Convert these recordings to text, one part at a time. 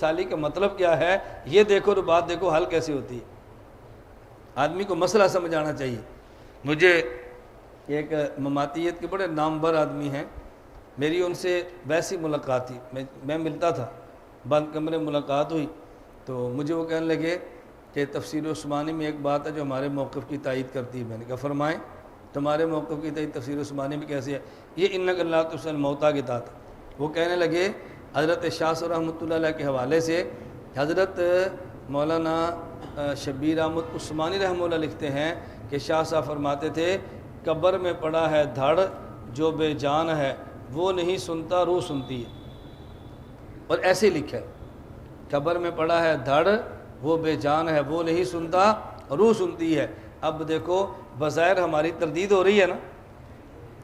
سالی کا مطلب کیا ہے یہ دیکھو تو بات دیکھو حل کیسے ہوتی ہے. آدمی کو مسئلہ سمجھ آنا چاہیے. مجھے ایک مماتیت کے بڑے نامور آدمی ہیں, میری ان سے ویسی ملاقات تھی, میں ملتا تھا, بند کمرے ملاقات ہوئی تو مجھے وہ کہنے لگے کہ تفسیر عثمانی میں ایک بات ہے جو ہمارے موقف کی تائید کرتی ہے. میں نے کہا فرمائیں, تمہارے موقف کی تائید تفسیر عثمانی میں کیسے ہے؟ یہ انک لا تبصر الموتیٰ کی تحت. وہ کہنے لگے حضرت شاہ صاحب رحمۃ اللہ علیہ کے حوالے سے حضرت مولانا شبیر احمد عثمانی رحمہ اللہ لکھتے ہیں کہ شاہ صاحب فرماتے تھے قبر میں پڑا ہے دھڑ جو بے جان ہے وہ نہیں سنتا روح سنتی ہے. اور ایسے لکھا ہے قبر میں پڑا ہے دھڑ وہ بے جان ہے وہ نہیں سنتا روح سنتی ہے. اب دیکھو بظاہر ہماری تردید ہو رہی ہے نا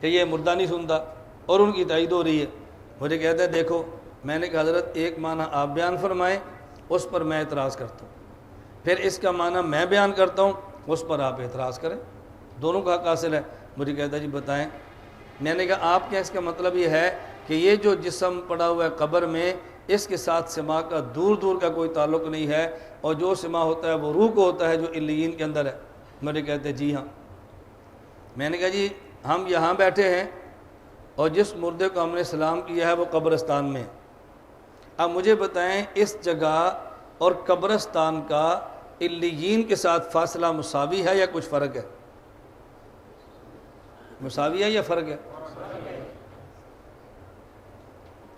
کہ یہ مردہ نہیں سنتا اور ان کی تائید ہو رہی ہے. مجھے کہتا ہے دیکھو, میں نے کہا حضرت ایک معنی آپ بیان فرمائیں اس پر میں اعتراض کرتا ہوں, پھر اس کا معنی میں بیان کرتا ہوں اس پر آپ اعتراض کریں, دونوں کا حق حاصل ہے. مجھے کہتا ہے جی بتائیں. میں نے کہا آپ کیا اس کا مطلب یہ ہے کہ یہ جو جسم پڑا ہوا ہے قبر میں اس کے ساتھ سما کا دور دور کا کوئی تعلق نہیں ہے, اور جو سما ہوتا ہے وہ روح کو ہوتا ہے جو علیین کے اندر ہے؟ مجھے کہتے ہیں جی ہاں. میں نے کہا جی ہم یہاں بیٹھے ہیں اور جس مردے کو ہم نے سلام کیا ہے وہ قبرستان میں ہے. اب مجھے بتائیں اس جگہ اور قبرستان کا علیین کے ساتھ فاصلہ مساوی ہے یا کچھ فرق ہے؟ مساوی ہے یا فرق ہے؟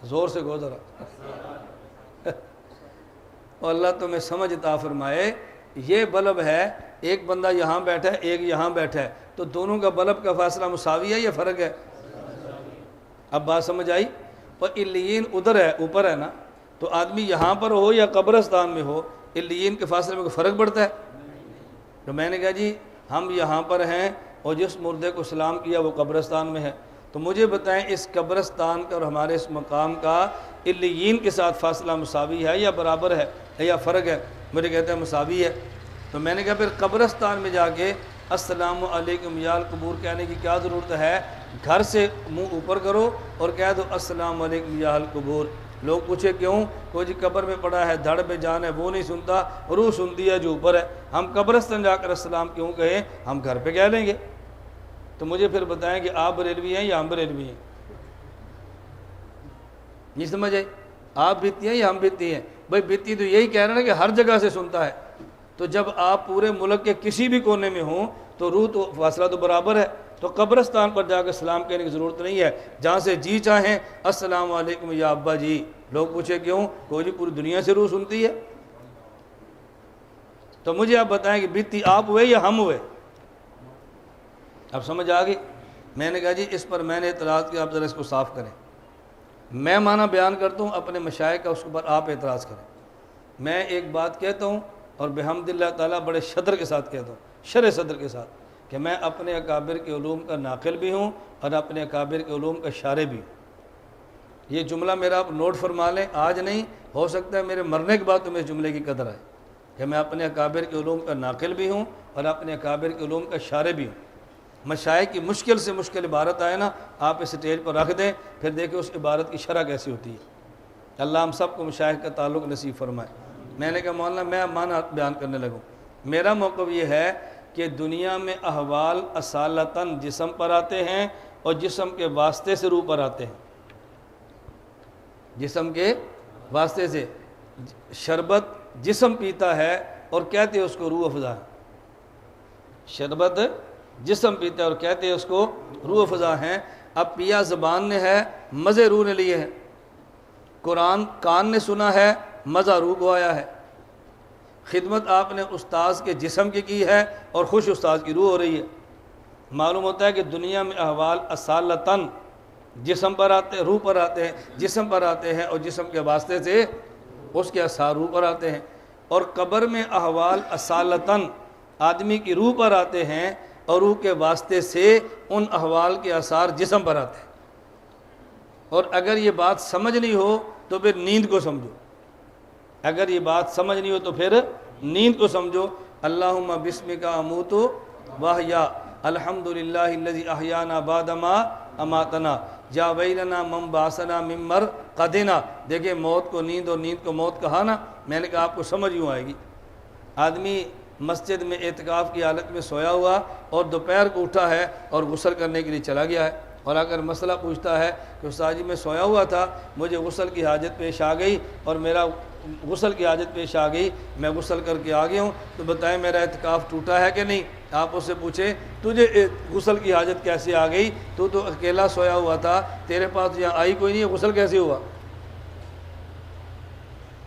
زور سے گو ذرا. اور اللہ تمہیں سمجھ عطا فرمائے. یہ بلب ہے, ایک بندہ یہاں بیٹھا ہے ایک یہاں بیٹھا ہے, تو دونوں کا بلب کا فاصلہ مساوی ہے یا فرق ہے؟ اب بات سمجھ آئی؟ پر علیین ادھر ہے, اوپر ہے نا, تو آدمی یہاں پر ہو یا قبرستان میں ہو علیین کے فاصلے میں کوئی فرق پڑتا ہے؟ تو میں نے کہا جی ہم یہاں پر ہیں اور جس مردے کو سلام کیا وہ قبرستان میں ہے. تو مجھے بتائیں اس قبرستان کا اور ہمارے اس مقام کا علیین کے ساتھ فاصلہ مساوی ہے یا برابر ہے یا فرق ہے؟ مجھے کہتے ہیں مساوی ہے. تو میں نے کہا پھر قبرستان میں جا کے السلام علیکم یا القبور کہنے کی کیا ضرورت ہے؟ گھر سے منہ اوپر کرو اور کہہ دو السلام علیکم یا القبور. لوگ پوچھے کیوں؟ کوئی جی قبر میں پڑا ہے دھڑ بے جان ہے وہ نہیں سنتا روح سنتی ہے جو اوپر ہے. ہم قبرستان جا کر السلام کیوں کہیں, ہم گھر پہ کہہ لیں گے. تو مجھے پھر بتائیں کہ آپ بریلوی ہیں یا ہم بریلوی ہیں؟ نہیں سمجھ آئی؟ آپ بھیتی ہیں یا ہم بھیتی ہیں؟ بھائی بھیتی تو یہی کہہ رہے ہیں کہ ہر جگہ سے سنتا ہے. تو جب آپ پورے ملک کے کسی بھی کونے میں ہوں تو روح تو فاصلہ تو برابر ہے. تو قبرستان پر جا کے سلام کہنے کی ضرورت نہیں ہے, جہاں سے جی چاہیں السلام علیکم یا ابا جی. لوگ پوچھے کیوں؟ کوئی جی پوری دنیا سے روح سنتی ہے. تو مجھے آپ بتائیں کہ بیتی آپ ہوئے یا ہم ہوئے؟ اب سمجھ آ گئی؟ میں نے کہا جی اس پر میں نے اعتراض کیا, آپ ذرا اس کو صاف کریں. میں معنی بیان کرتا ہوں اپنے مشائخ کا, اس کے اوپر آپ اعتراض کریں. میں ایک بات کہتا ہوں اور بحمد اللہ تعالیٰ بڑے شدر کے ساتھ کہتا ہوں, شرح صدر کے ساتھ, کہ میں اپنے اکابر کے علوم کا ناقل بھی ہوں اور اپنے اکابر کے علوم کا شارح بھی ہوں. یہ جملہ میرا آپ نوٹ فرما لیں, آج نہیں, ہو سکتا ہے میرے مرنے کے بعد تمہیں اس جملے کی قدر آئے کہ میں اپنے اکابر کے علوم کا ناقل بھی ہوں اور اپنے اکابر کے علوم کا شارح بھی ہوں. مشائخ کی مشکل سے مشکل عبارت آئے نا, آپ اس اسٹیج پر رکھ دیں, پھر دیکھیں اس عبارت کی شرح کیسی ہوتی ہے. اللہ ہم سب کو مشائخ کا تعلق نصیب فرمائے. میں نے کہا مولانا میں معنی بیان کرنے لگوں. میرا موقف یہ ہے کہ دنیا میں احوال اصالتاً جسم پر آتے ہیں اور جسم کے واسطے سے روح پر آتے ہیں. جسم کے واسطے سے شربت جسم پیتا ہے اور کہتے ہیں اس کو روح افزا ہے. شربت جسم پیتا ہے اور کہتے ہیں اس کو روح افزا ہیں. اب پیا زبان نے ہے, مزے روح نے لیے ہیں. قرآن کان نے سنا ہے, مزہ روح کو آیا ہے. خدمت آپ نے استاذ کے جسم کی ہے اور خوش استاذ کی روح ہو رہی ہے. معلوم ہوتا ہے کہ دنیا میں احوال اصالتاً جسم پر آتے ہیں, روح پر آتے ہیں, جسم پر آتے ہیں اور جسم کے واسطے سے اس کے اثار روح پر آتے ہیں. اور قبر میں احوال اصالتاً آدمی کی روح پر آتے ہیں اور روح کے واسطے سے ان احوال کے اثار جسم پر آتے ہیں. اور اگر یہ بات سمجھ نہیں ہو تو پھر نیند کو سمجھو. اگر یہ بات سمجھ نہیں ہو تو پھر نیند کو سمجھو. اللہم بسمک اموت واحیا الحمدللہ الذی احیانا بعد ما اماتنا. جا ویلنا من باسنا من مرقدنا، دیکھیں موت کو نیند اور نیند کو موت کہا نا، میں نے کہا آپ کو سمجھ یوں آئے گی۔ آدمی مسجد میں اعتکاف کی حالت میں سویا ہوا اور دوپہر کو اٹھا ہے اور غسل کرنے کے لیے چلا گیا ہے، اور اگر مسئلہ پوچھتا ہے کہ استاد جی میں سویا ہوا تھا، مجھے غسل کی حاجت پیش آ گئی اور میرا غسل کی حاجت پیش آ گئی، میں غسل کر کے آ گیا ہوں، تو بتائیں میرا اعتکاف ٹوٹا ہے کہ نہیں؟ آپ اس سے پوچھیں تجھے غسل کی حاجت کیسے آ گئی؟ تو اکیلا سویا ہوا تھا، تیرے پاس یہاں آئی کوئی نہیں ہے، غسل کیسے ہوا؟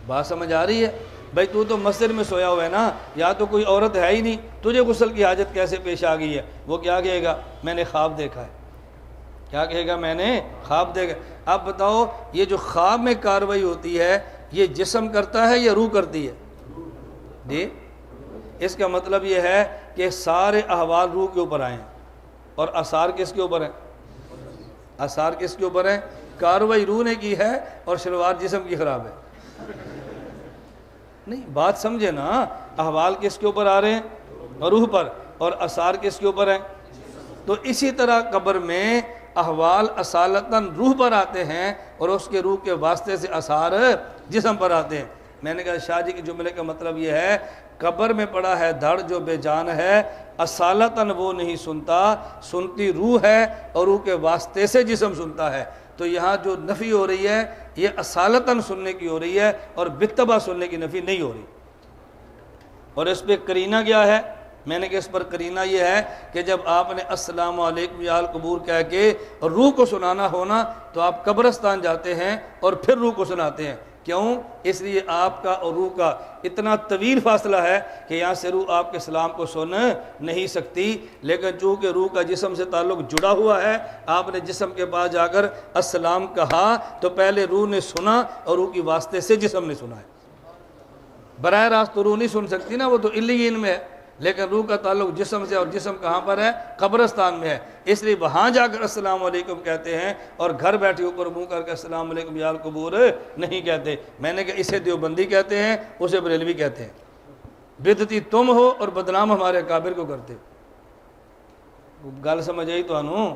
بات سمجھ آ رہی ہے؟ بھائی تو مسجد میں سویا ہوا ہے نا، یا تو کوئی عورت ہے ہی نہیں، تجھے غسل کی حاجت کیسے پیش آ گئی ہے؟ وہ کیا کہے گا؟ میں نے خواب دیکھا ہے۔ کیا کہے گا؟ میں نے خواب دیکھا۔ اب بتاؤ یہ جو خواب میں کارروائی ہوتی ہے یہ جسم کرتا ہے یا روح کرتی ہے؟ جی، اس کا مطلب یہ ہے کہ سارے احوال روح کے اوپر آئے ہیں، اور آثار کس کے اوپر ہیں؟ آثار کس کے اوپر ہیں؟ کارروائی روح نے کی ہے اور شلوار جسم کی خراب ہے۔ نہیں، بات سمجھے نا، احوال کس کے اوپر آ رہے ہیں؟ روح پر، اور آثار کس کے اوپر ہیں؟ تو اسی طرح قبر میں احوال اصالتاً روح پر آتے ہیں اور اس کے روح کے واسطے سے آثار جسم پر آتے ہیں۔ میں نے کہا شاہ جی کے جملے کا مطلب یہ ہے قبر میں پڑا ہے دھڑ جو بے جان ہے، اصالتاً وہ نہیں سنتا، سنتی روح ہے اور روح کے واسطے سے جسم سنتا ہے۔ تو یہاں جو نفی ہو رہی ہے یہ اصالتاً سننے کی ہو رہی ہے اور بالطبع سننے کی نفی نہیں ہو رہی۔ اور اس پہ قرینہ کیا ہے؟ میں نے کہا اس پر قرینہ یہ ہے کہ جب آپ نے السلام علیکم یا القبور کہہ کے روح کو سنانا ہونا تو آپ قبرستان جاتے ہیں اور پھر روح کو سناتے ہیں۔ کیوں؟ اس لیے آپ کا اور روح کا اتنا طویل فاصلہ ہے کہ یہاں سے روح آپ کے سلام کو سن نہیں سکتی، لیکن چونکہ روح کا جسم سے تعلق جڑا ہوا ہے، آپ نے جسم کے پاس جا کر السلام کہا تو پہلے روح نے سنا اور روح کی واسطے سے جسم نے سنا ہے۔ براہ راست تو روح نہیں سن سکتی نا، وہ تو علیین میں ہے، لیکن روح کا تعلق جسم سے، اور جسم کہاں پر ہے؟ قبرستان میں ہے، اس لیے وہاں جا کر السلام علیکم کہتے ہیں اور گھر بیٹھے اوپر منہ کر کے السلام علیکم یا القبور نہیں کہتے۔ میں نے کہا اسے دیوبندی کہتے ہیں، اسے بریلوی کہتے ہیں۔ بدعتی تم ہو اور بدنام ہمارے اکابر کو کرتے ہو۔ گل سمجھ آئی تو انہوں؟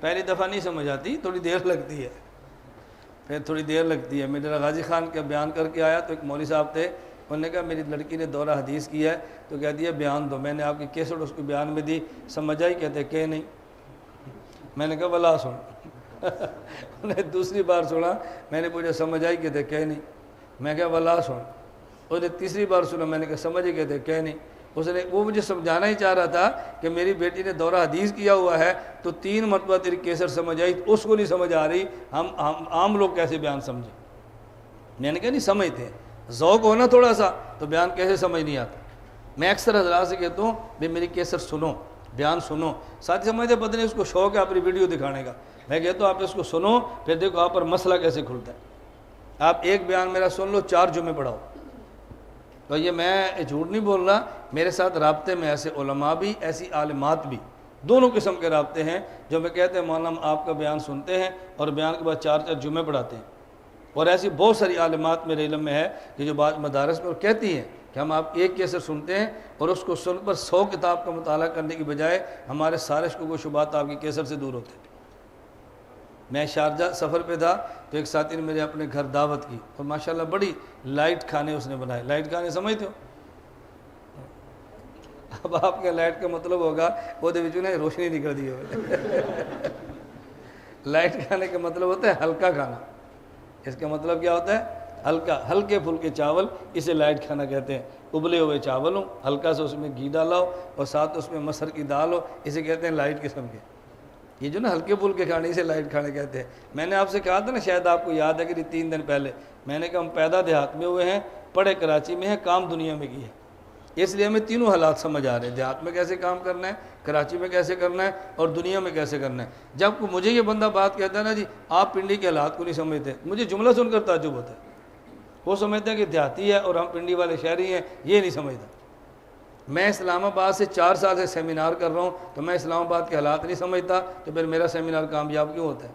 پہلی دفعہ نہیں سمجھ آتی، تھوڑی دیر لگتی ہے، پھر تھوڑی دیر لگتی ہے۔ میں ذرا غازی خان کا بیان کر کے آیا تو ایک مولوی صاحب تھے، انہوں نے کہا میری لڑکی نے دورہ حدیث کی ہے تو کہہ دیا بیان دو۔ میں نے آپ کی کیسٹ اس کو بیان میں دی، سمجھ آئی؟ کہتے کہ نہیں۔ میں نے کہا ولا سن۔ انہیں دوسری بار سنا، میں نے پوچھا سمجھ آئی؟ کہتے کہ نہیں۔ میں کہا ولا سن۔ اس نے تیسری بار سنا، میں نے کہا سمجھ آئی؟ کہتے کہ نہیں۔ اس نے وہ مجھے سمجھانا ہی چاہ رہا تھا کہ میری بیٹی نے دورہ حدیث کیا ہوا ہے تو 3 مرتبہ تیری کیسٹ سمجھ آئی، اس کو نہیں سمجھ آ رہی، ہم عام لوگ کیسے بیان سمجھیں؟ میں نے کہا نہیں سمجھتے، ذوق ہونا تھوڑا سا تو بیان کیسے سمجھ نہیں آتا۔ میں اکثر حضرات سے کہتا ہوں بھائی میری کیسٹ سنو، بیان سنو۔ ساتھی سمجھتے پتہ نہیں اس کو شوق ہے اپنی ویڈیو دکھانے کا۔ میں کہتا ہوں آپ اس کو سنو، پھر دیکھو آپ پر مسئلہ کیسے کھلتا ہے۔ آپ ایک بیان میرا سن لو، 4 جمعے پڑھاؤ۔ تو یہ میں جھوٹ نہیں بول رہا، میرے ساتھ رابطے میں ایسے علماء بھی، ایسی عالمات بھی، دونوں قسم کے رابطے ہیں جو میں کہتے ہیں مولانا آپ کا بیان سنتے ہیں اور بیان کے بعد 4 جمعے پڑھاتے ہیں۔ اور ایسی بہت ساری عالمات میرے علم میں ہے کہ جو بعض مدارس میں کہتی ہیں کہ ہم آپ ایک کیسٹ سنتے ہیں اور اس کو سن پر 100 کتاب کا مطالعہ کرنے کی بجائے ہمارے سارے شکوک و شبہات آپ کی کیسٹ سے دور ہوتے ہیں۔ میں شارجہ سفر پہ تھا تو ایک ساتھی نے میرے اپنے گھر دعوت کی اور ماشاءاللہ بڑی لائٹ کھانے اس نے بنائے۔ لائٹ کھانے سمجھتے ہو؟ اب آپ کے لائٹ کا مطلب ہوگا وہ نے روشنی نکل دی ہو۔ لائٹ کھانے کا مطلب ہوتا ہے ہلکا کھانا۔ اس کا مطلب کیا ہوتا ہے؟ ہلکا، ہلکے پھلکے چاول، اسے لائٹ کھانا کہتے ہیں۔ ابلے ہوئے چاول ہوں، ہلکا سا اس میں گھی ڈالا ہو اور ساتھ اس میں مسر کی دال ہو، اسے کہتے ہیں لائٹ قسم کے۔ یہ جو نا ہلکے پھلکے کھانے، اسے لائٹ کھانے کہتے ہیں۔ میں نے آپ سے کہا تھا نا، شاید آپ کو یاد ہے کہ 3 دن پہلے میں نے کہا ہم پیدا دیہات میں ہوئے ہیں، پڑھے کراچی میں ہیں، کام دنیا میں کی ہے، اس لیے ہمیں تینوں حالات سمجھ آ رہے ہیں، دیہات میں کیسے کام کرنا ہے، کراچی میں کیسے کرنا ہے اور دنیا میں کیسے کرنا ہے۔ جب مجھے یہ بندہ بات کہتا ہے نا جی آپ پنڈی کے حالات کو نہیں سمجھتے، مجھے جملہ سن کر تعجب ہوتا ہے۔ وہ سمجھتے ہیں کہ دیہاتی ہے اور ہم پنڈی والے شہری ہیں، یہ نہیں سمجھتا۔ میں اسلام آباد سے 4 سال سے سیمینار کر رہا ہوں تو میں اسلام آباد کے حالات نہیں سمجھتا تو پھر میرا سیمینار کامیاب کیوں ہوتا ہے؟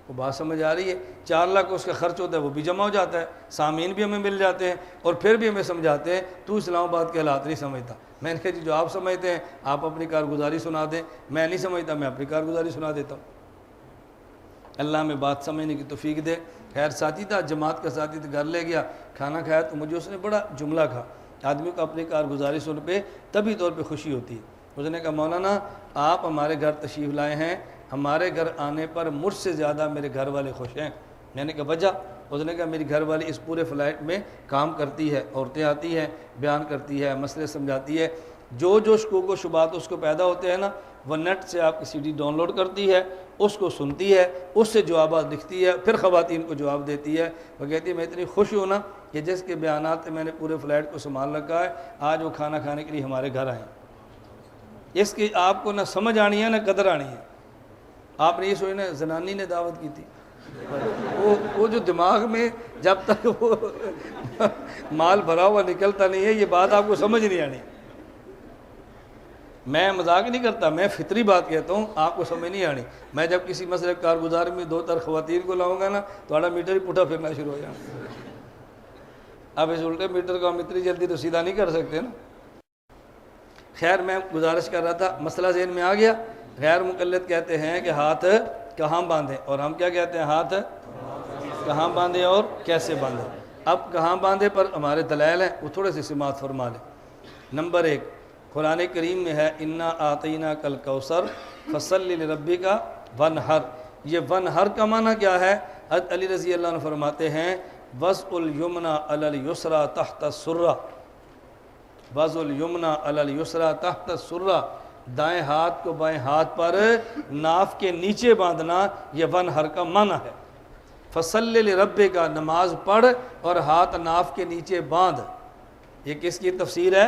وہ بات سمجھ آ رہی ہے؟ 4 لاکھ اس کا خرچ ہوتا ہے، وہ بھی جمع ہو جاتا ہے، سامعین بھی ہمیں مل جاتے ہیں اور پھر بھی ہمیں سمجھاتے ہیں تو اسلام آباد کے حالات نہیں سمجھتا۔ میں نے کہا جی جو آپ سمجھتے ہیں آپ اپنی کارگزاری سنا دیں، میں نہیں سمجھتا، میں اپنی کارگزاری سنا دیتا ہوں۔ اللہ میں بات سمجھنے کی توفیق دے۔ خیر ساتھی تھا، جماعت کا ساتھی تھا، گھر لے گیا، کھانا کھایا تو مجھے اس نے بڑا جملہ کہا، آدمی کو اپنی کارگزاری سن پہ طبی طور پہ خوشی ہوتی ہے۔ اس نے کہا مولانا آپ ہمارے گھر تشریف لائے ہیں، ہمارے گھر آنے پر مجھ سے زیادہ میرے گھر والے خوش ہیں۔ میں نے کہا وجہ؟ اس نے کہا میری گھر والی اس پورے فلائٹ میں کام کرتی ہے، عورتیں آتی ہیں، بیان کرتی ہے، مسئلے سمجھاتی ہے، جو شکوک و شبہات اس کو پیدا ہوتے ہیں نا، وہ نیٹ سے آپ کی CD ڈاؤن لوڈ کرتی ہے، اس کو سنتی ہے، اس سے جوابات لکھتی ہے، پھر خواتین کو جواب دیتی ہے۔ وہ کہتی ہے میں اتنی خوش ہوں نا کہ جس کے بیانات سے میں نے پورے فلائٹ کو سنبھال رکھا ہے، آج وہ کھانا کھانے کے لیے ہمارے گھر آئے ہیں۔ اس کی آپ کو نہ سمجھ آنی ہے نہ قدر آنی ہے۔ آپ نے یہ سوچنا زنانی نے دعوت کی تھی، وہ جو دماغ میں جب تک وہ مال بھرا ہوا نکلتا نہیں ہے، یہ بات آپ کو سمجھ نہیں آنی۔ میں مذاق نہیں کرتا، میں فطری بات کہتا ہوں، آپ کو سمجھ نہیں آنی۔ میں جب کسی مسئلے کارگزار میں 2 خواتین کو لاؤں گا نا تو آڑا میٹر ہی پٹھا پھرنا شروع ہو جانا۔ اب اس الٹے میٹر کو ہم اتنی جلدی تو سیدھا نہیں کر سکتے نا۔ خیر میں گزارش کر رہا تھا، مسئلہ ذہن میں آ گیا۔ غیر مقلد کہتے ہیں کہ ہاتھ کہاں باندھیں، اور ہم کیا کہتے ہیں؟ ہاتھ کہاں باندھیں اور کیسے باندھیں۔ اب کہاں باندھے پر ہمارے دلائل ہیں، وہ تھوڑے سے سماعت فرما لیں۔ نمبر 1 قرآن کریم میں ہے انا اعطیناک الکوثر فصلی لربک وانحر۔ یہ ونحر کا معنی کیا ہے؟ حضرت علی رضی اللہ عنہ فرماتے ہیں وضع الیمنی علی الیسری تحت السرہ، وضع الیمنی علی الیسری تحت السرہ، دائیں ہاتھ کو بائیں ہاتھ پر ناف کے نیچے باندھنا، یہ ونحر کا معنی ہے۔ فصلی لربک، نماز پڑھ اور ہاتھ ناف کے نیچے باندھ، یہ کس کی تفسیر ہے؟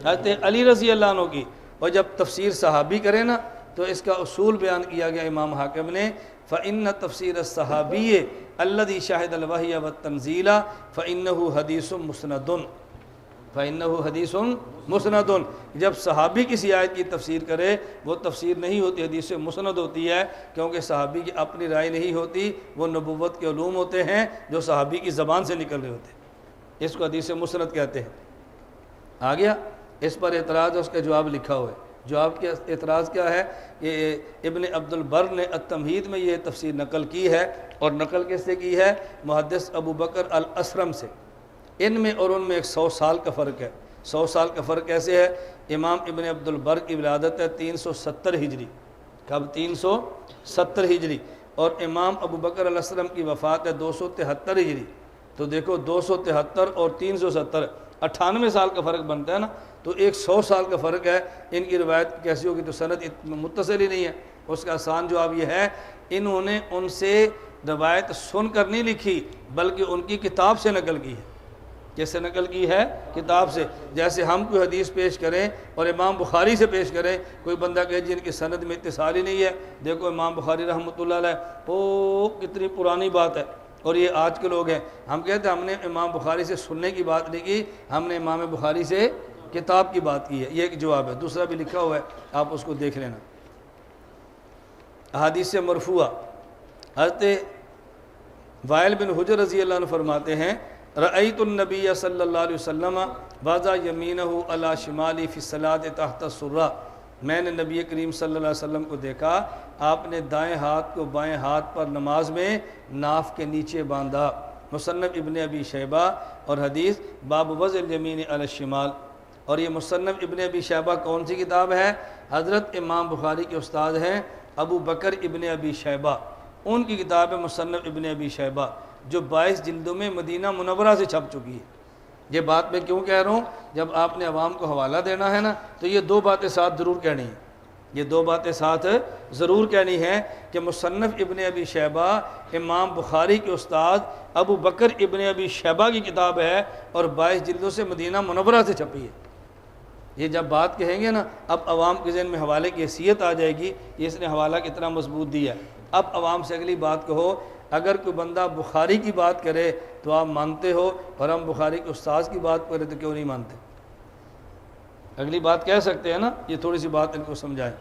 حضرت علی رضی اللہ عنہ کی۔ اور جب تفسیر صحابی کرے نا تو اس کا اصول بیان کیا گیا امام حاکم نے، فَإِنَّ تَفْسِيرَ الصَّحَابِيِّ الَّذِي شَهِدَ الْوَحْيَ وَالتَّنزِيلَ فَإِنَّهُ حَدِيثٌ مُسْنَدٌ، فَإِنَّهُ حَدِيثٌ مُسْنَدٌ۔ جب صحابی کسی آیت کی تفسیر کرے وہ تفسیر نہیں ہوتی، حدیث مسند ہوتی ہے، کیونکہ صحابی کی اپنی رائے نہیں ہوتی، وہ نبوت کے علوم ہوتے ہیں جو صحابی کی زبان سے نکل رہے ہوتے ہیں، اس کو حدیث مسند کہتے ہیں۔ آ گیا؟ اس پر اعتراض اس کا جواب لکھا ہوا ہے۔ جواب کے اعتراض کیا ہے کہ ابن عبد البر نے التمہید میں یہ تفسیر نقل کی ہے، اور نقل کس سے کی ہے؟ محدث ابو بکر الاسرم سے۔ ان میں اور ان میں 100 سال کا فرق ہے۔ 100 سال کا فرق کیسے ہے؟ امام ابن عبد البر کی ولادت ہے 370 ہجری، کب؟ 370 ہجری، اور امام ابو بکر الاسرم کی وفات ہے 273 ہجری۔ تو دیکھو 273 اور 370، 98 سال کا فرق بنتا ہے نا، تو 100 سال کا فرق ہے۔ ان کی روایت کیسی ہوگی؟ تو سند متصل ہی نہیں ہے۔ اس کا آسان جواب یہ ہے انہوں نے ان سے روایت سن کر نہیں لکھی بلکہ ان کی کتاب سے نقل کی ہے۔ کیسے نقل کی ہے؟ کتاب سے۔ جیسے ہم کوئی حدیث پیش کریں اور امام بخاری سے پیش کریں، کوئی بندہ کہے جن کی سند میں اتصال ہی نہیں ہے، دیکھو امام بخاری رحمۃ اللہ علیہ، او کتنی پرانی بات ہے، اور یہ آج کے لوگ ہیں۔ ہم کہتے ہیں ہم نے امام بخاری سے سننے کی بات نہیں کی، ہم نے امام بخاری سے کتاب کی بات کی ہے۔ یہ ایک جواب ہے۔ دوسرا بھی لکھا ہوا ہے، آپ اس کو دیکھ لینا۔ احادیث مرفوعہ، حضرت وائل بن حجر رضی اللہ عنہ فرماتے ہیں رأیت النبی صلی اللہ علیہ وسلم وضع یمینہ علی شمالی فی الصلاۃ تحت السرہ، میں نے نبی کریم صلی اللہ علیہ وسلم کو دیکھا آپ نے دائیں ہاتھ کو بائیں ہاتھ پر نماز میں ناف کے نیچے باندھا۔ مصنف ابن ابی شیبہ، اور حدیث باب وضع الیمین علی الشمال۔ اور یہ مصنف ابن ابی شیبہ کون سی کتاب ہے؟ حضرت امام بخاری کے استاد ہیں ابو بکر ابن ابی شیبہ، ان کی کتاب ہے مصنف ابن ابی شیبہ، جو 22 جلدوں میں مدینہ منورہ سے چھپ چکی ہے۔ یہ بات میں کیوں کہہ رہا ہوں؟ جب آپ نے عوام کو حوالہ دینا ہے نا تو یہ 2 باتیں ساتھ ضرور کہنی ہیں، یہ 2 باتیں ساتھ ضرور کہنی ہیں کہ مصنف ابن ابی شیبہ امام بخاری کے استاد ابو بکر ابن ابی شیبہ کی کتاب ہے، اور 22 جلدوں سے مدینہ منورہ سے چھپی ہے۔ یہ جب بات کہیں گے نا، اب عوام کے ذہن میں حوالے کی حیثیت آ جائے گی کہ اس نے حوالہ کتنا مضبوط دیا ہے۔ اب عوام سے اگلی بات کہو، اگر کوئی بندہ بخاری کی بات کرے تو آپ مانتے ہو، اور ہم بخاری کے استاذ کی بات کریں تو کیوں نہیں مانتے؟ اگلی بات کہہ سکتے ہیں نا، یہ تھوڑی سی بات ان کو سمجھائیں۔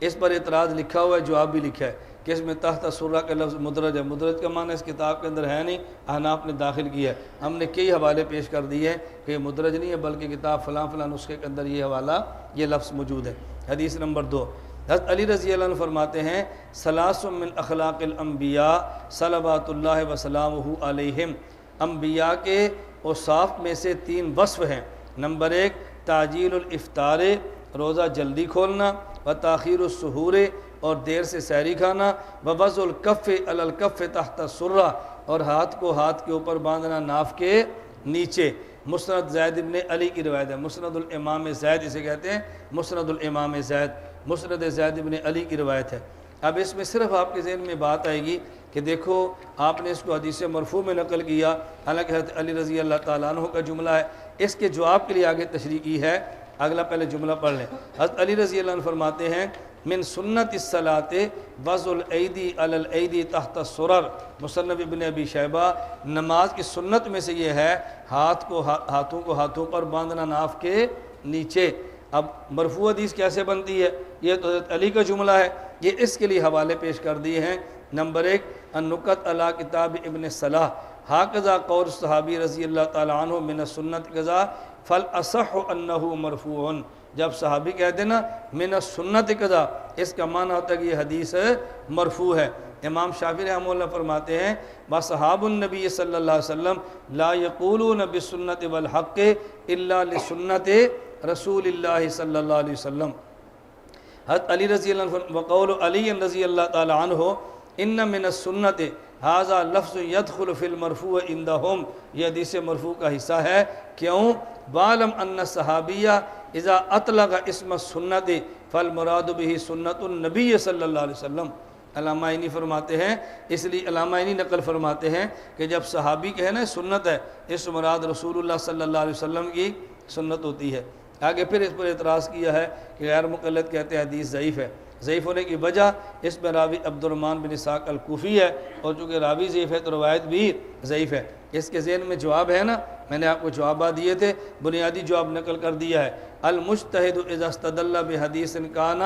اس پر اعتراض لکھا ہوا ہے، جواب بھی لکھا ہے کہ اس میں تحت سرہ کا لفظ مدرج ہے۔ مدرج کا معنی اس کتاب کے اندر ہے نہیں، احناف نے داخل کیا ہے۔ ہم نے کئی حوالے پیش کر دیے ہیں کہ یہ مدرج نہیں ہے بلکہ کتاب فلاں فلاں نسخے کے اندر یہ حوالہ، یہ لفظ موجود ہے۔ حدیث نمبر 2، حضرت علی رضی اللہ عنہ فرماتے ہیں ثلاث من اخلاق الانبیاء صلوات اللہ وسلامہ علیہم، انبیاء کے اوصاف میں سے 3 وصف ہیں۔ نمبر 1 تعجیل الافطار، روزہ جلدی کھولنا، و تاخیر السحور، اور دیر سے سحری کھانا، ووضع الکف علی الکف تحت السرہ، اور ہاتھ کو ہاتھ کے اوپر باندھنا ناف کے نیچے۔ مسند زید ابن علی کی روایت ہے، مسند الامام زید اسے کہتے ہیں، مسند الامام زید، مسند زید ابن علی کی روایت ہے۔ اب اس میں صرف آپ کے ذہن میں بات آئے گی کہ دیکھو آپ نے اس کو حدیث مرفوع میں نقل کیا، حالانکہ حضرت علی رضی اللہ تعالیٰ عنہ کا جملہ ہے، اس کے جواب کے لیے آگے تشریح کی ہے۔ اگلا پہلے جملہ پڑھ لیں۔ حضرت علی رضی اللہ عنہ فرماتے ہیں من سنت الصلاۃ وضع الایدی علی الایدی تحت السرر، مصنف ابن ابی شیبہ، نماز کی سنت میں سے یہ ہے ہاتھوں کو ہاتھوں پر باندھنا ناف کے نیچے۔ اب مرفوع حدیث کیسے بنتی ہے؟ یہ تو حضرت علی کا جملہ ہے، یہ اس کے لیے حوالے پیش کر دیے ہیں۔ نمبر 1 النکت علی کتاب ابن صلاح، ہاکذا قول صحابی رضی اللہ تعالیٰ عنہ من السنت کذا فالاصح انہ مرفوع، جب صحابی کہتے ہیں نا من السنت کذا، اس کا معنی ہوتا ہے کہ یہ حدیث مرفوع ہے۔ امام شافعی رحمہ اللہ فرماتے ہیں وصحاب النبی صلی اللہ علیہ وسلم لا یقولون بالسنت والحق الا لسنت رسول اللہ صلی اللہ علیہ وسلم۔ حضرت علی رضی اللہ عنہ وقول علی رضی اللہ تعالیٰ عنہ ان من السنت ھذا لفظ يدخل في المرفوع عندهم، یہ حدیث مرفوع کا حصہ ہے۔ کیوں؟ وَاعْلَمْ أَنَّ الصَّحَابِيَّ اذا اطلق اسم السنت فالمراد به سنت النبی صلی اللہ علیہ وسلم۔ علامہ عینی فرماتے ہیں، اس لیے علامہ عینی نقل فرماتے ہیں کہ جب صحابی کہے نا سنت ہے، اس مراد رسول اللہ صلی اللہ علیہ وسلم کی سنت ہوتی ہے۔ آگے پھر اس پر اعتراض کیا ہے کہ غیر مقلد کہتے ہیں حدیث ضعیف ہے۔ ضعیف ہونے کی وجہ اس میں راوی عبد الرحمن بن اسحاق الکوفی ہے، اور چونکہ راوی ضعیف ہے تو روایت بھی ضعیف ہے۔ اس کے ذہن میں جواب ہے نا، میں نے آپ کو جوابات دیے تھے، بنیادی جواب نقل کر دیا ہے۔ المجتہد اذا استدل بحدیث کان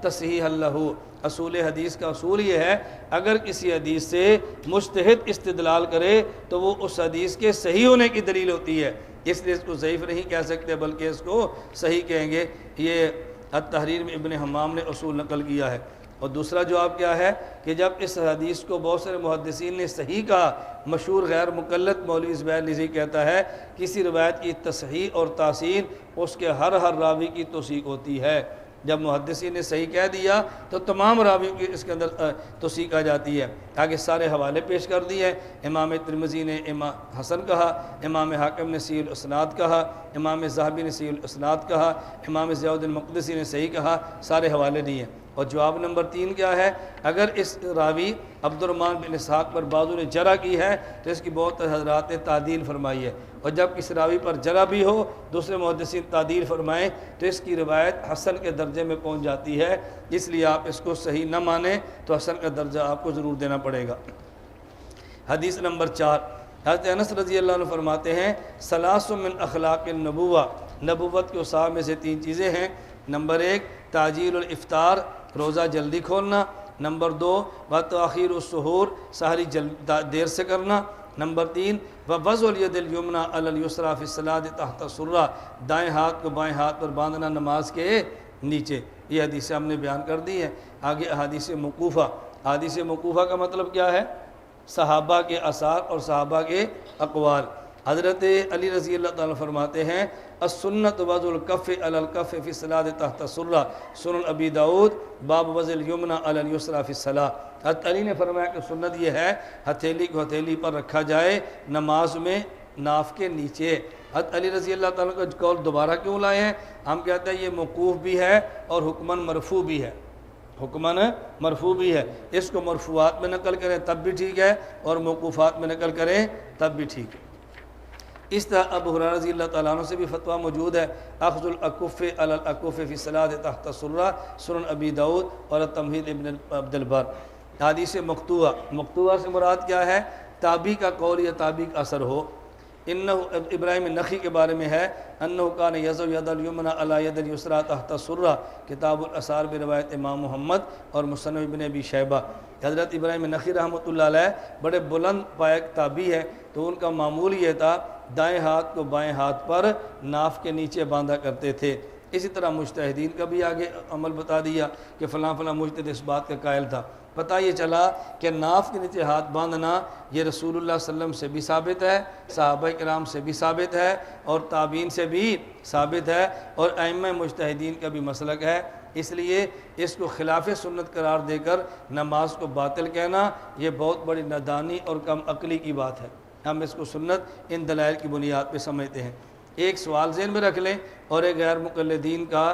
تصحیحا لہ، اصول حدیث کا اصول یہ ہے اگر کسی حدیث سے مجتہد استدلال کرے تو وہ اس حدیث کے صحیح ہونے کی دلیل ہوتی ہے، اس لیے اس کو ضعیف نہیں کہہ سکتے بلکہ اس کو صحیح کہیں گے۔ یہ التحریر میں ابن حمام نے اصول نقل کیا ہے۔ اور دوسرا جواب کیا ہے کہ جب اس حدیث کو بہت سارے محدثین نے صحیح کہا، مشہور غیر مقلد مولوی زبیر نذیر کہتا ہے کسی روایت کی تصحیح اور تحسین اس کے ہر راوی کی توثیق ہوتی ہے۔ جب محدثین نے صحیح کہہ دیا تو تمام راویوں کی اس کے اندر توثیق آ جاتی ہے۔ آگے سارے حوالے پیش کر دیے، امام ترمذی نے امام حسن کہا، امام حاکم نے صحیح الاسناد کہا، امام ذہبی نے صحیح الاسناد کہا، امام ضیاء الدین مقدسی نے صحیح کہا، سارے حوالے دیے۔ اور جواب نمبر 3 کیا ہے؟ اگر اس راوی عبد الرحمن بن اسحاق پر بعضوں نے جرح کی ہے تو اس کی بہت حضرات نے تعدیل فرمائی ہے، اور جب کسی راوی پر جرح بھی ہو دوسرے محدثین تعدیل فرمائیں تو اس کی روایت حسن کے درجے میں پہنچ جاتی ہے، اس لیے آپ اس کو صحیح نہ مانیں تو حسن کا درجہ آپ کو ضرور دینا پڑے گا۔ حدیث نمبر 4 حضرت انس رضی اللہ عنہ فرماتے ہیں ثلاث من اخلاق النبوہ، نبوت کے اوصاف میں سے 3 چیزیں ہیں۔ نمبر 1 تعجیل الافطار، روزہ جلدی کھولنا۔ نمبر 2 وتاخیر السحور، سحری دیر سے کرنا۔ نمبر 3 ووضع الید الیمنی علی الیسری فی الصلاۃ تحت السرہ، دائیں ہاتھ کو بائیں ہاتھ پر باندھنا نماز کے نیچے۔ یہ حدیثیں ہم نے بیان کر دی ہیں۔ آگے احادیث موقوفہ، احادیث موقوفہ کا مطلب کیا ہے؟ صحابہ کے آثار اور صحابہ کے اقوال۔ حضرت علی رضی اللہ تعالیٰ فرماتے ہیں السنت وضع الکف علی الکف فی الصلاۃ تحت السرہ، سنن ابی داؤد باب وضع الیمنی علی الیسری فی الصلاۃ۔ حضرت علی نے فرمایا کہ سنت یہ ہے ہتھیلی کو ہتھیلی پر رکھا جائے نماز میں ناف کے نیچے۔ حضرت علی رضی اللہ تعالیٰ کا قول دوبارہ کیوں لائے ہیں؟ ہم کہتے ہیں یہ موقوف بھی ہے اور حکماً مرفوع بھی ہے، حکماً مرفوع بھی ہے۔ اس کو مرفوعات میں نقل کریں تب بھی ٹھیک ہے اور موقوفات میں نقل کریں تب بھی ٹھیک ہے۔ اس طرح ابو ہریرہ رضی اللہ تعالیٰ عنہ سے بھی فتویٰ موجود ہے اخذ الاکف علی الاکف فی الصلاۃ تحت السرہ، سنن ابی داؤد اور التمہید ابن عبد البر۔ حدیث مقطوعہ، مقطوعہ سے مراد کیا ہے؟ تابعی کا قول یا تابعی کا اثر ہو۔ انہ ابراہیم نخعی کے بارے میں ہے انہ کان یضع ید الیمنی علی ید الیسری تحت السرہ، کتاب الاثار بروایت امام محمد اور مصنف ابن ابی شیبہ۔ حضرت ابراہیم نخعی رحمۃ اللہ علیہ بڑے بلند پائے تابعی ہے، تو ان کا معمول یہ تھا دائیں ہاتھ کو بائیں ہاتھ پر ناف کے نیچے باندھا کرتے تھے۔ اسی طرح مجتہدین کا بھی آگے عمل بتا دیا کہ فلاں فلاں مجتہد اس بات کا قائل تھا۔ پتہ یہ چلا کہ ناف کے نیچے ہاتھ باندھنا یہ رسول اللہ صلی اللہ علیہ وسلم سے بھی ثابت ہے، صحابہ کرام سے بھی ثابت ہے، اور تابعین سے بھی ثابت ہے، اور ائمہ مجتہدین کا بھی مسلک ہے۔ اس لیے اس کو خلاف سنت قرار دے کر نماز کو باطل کہنا یہ بہت بڑی نادانی اور کم عقلی کی بات ہے۔ ہم اس کو سنت ان دلائل کی بنیاد پہ سمجھتے ہیں۔ ایک سوال ذہن میں رکھ لیں، اور ایک غیر مقلدین کا